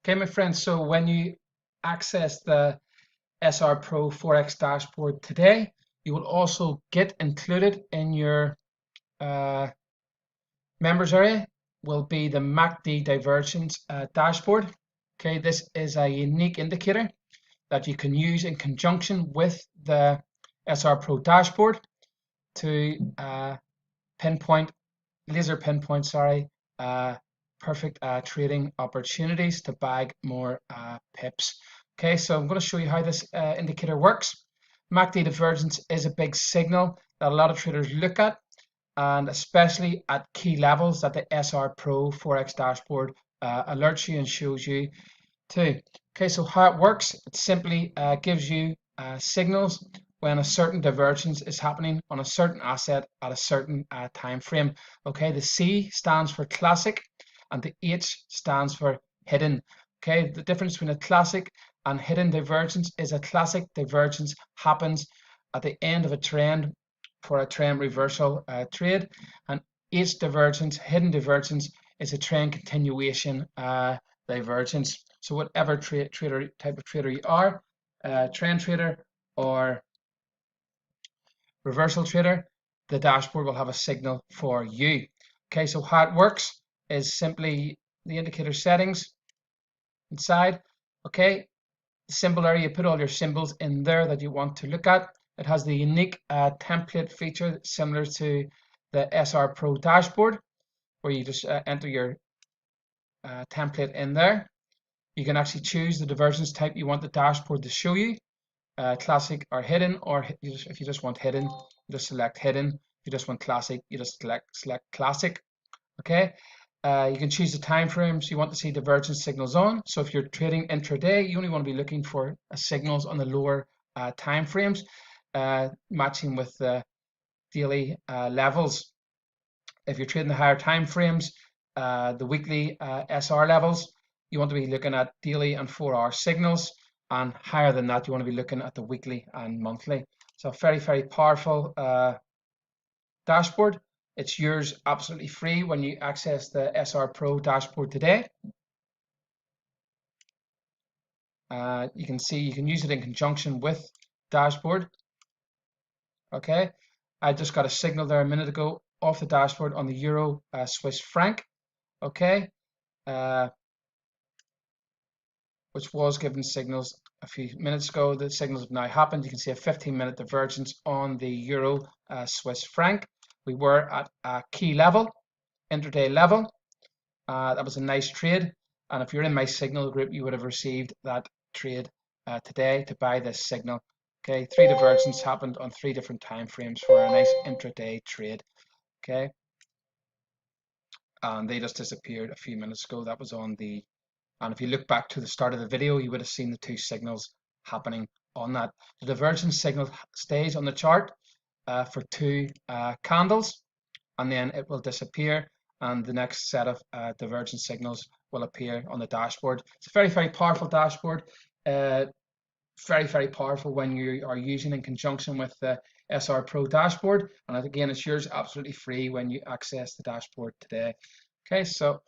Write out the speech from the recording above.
Okay, my friends, so when you access the SR Pro Forex dashboard today, you will also get included in your members area will be the MacD Divergence dashboard. Okay, this is a unique indicator that you can use in conjunction with the SR Pro dashboard to laser pinpoint, perfect trading opportunities to bag more pips. Okay, so I'm going to show you how this indicator works. MacD Divergence is a big signal that a lot of traders look at, and especially at key levels that the SR Pro Forex dashboard alerts you and shows you too. Okay, so how it works, it simply gives you signals when a certain divergence is happening on a certain asset at a certain time frame. Okay, the C stands for classic and the H stands for hidden. Okay, the difference between a classic and hidden divergence is a classic divergence happens at the end of a trend for a trend reversal trade, and H divergence, hidden divergence, is a trend continuation divergence. So whatever type of trader you are, trend trader or reversal trader, the dashboard will have a signal for you. Okay, so how it works is simply the indicator settings inside. Okay, the symbol area, you put all your symbols in there that you want to look at. It has the unique template feature similar to the SR Pro dashboard, where you just enter your template in there. You can actually choose the divergence type you want the dashboard to show you, classic or hidden, or if you just want hidden, you just select hidden. If you just want classic, you just select classic. Okay, you can choose the time frames you want to see divergence signals on. So if you're trading intraday, you only want to be looking for signals on the lower time frames, matching with the daily levels. If you're trading the higher time frames, the weekly SR levels, you want to be looking at daily and 4-hour signals, and higher than that, you want to be looking at the weekly and monthly. So very, very powerful dashboard. It's yours absolutely free when you access the SR Pro dashboard today. You can see you can use it in conjunction with dashboard. Okay, I just got a signal there a minute ago off the dashboard on the Euro Swiss franc. Okay, which was given signals a few minutes ago. The signals have now happened. You can see a 15-minute divergence on the Euro Swiss franc. We were at a key level, intraday level. That was a nice trade, and if you're in my signal group, you would have received that trade today to buy this signal. Okay, 3 divergences happened on 3 different time frames for a nice intraday trade. Okay, and they just disappeared a few minutes ago. That was on the, and if you look back to the start of the video, you would have seen the 2 signals happening on that. The divergence signal stays on the chart for 2 candles, and then it will disappear, and the next set of divergence signals will appear on the dashboard. It's a very, very powerful dashboard. Very, very powerful when you are using in conjunction with the SR Pro dashboard. And again, it's yours absolutely free when you access the dashboard today. Okay, so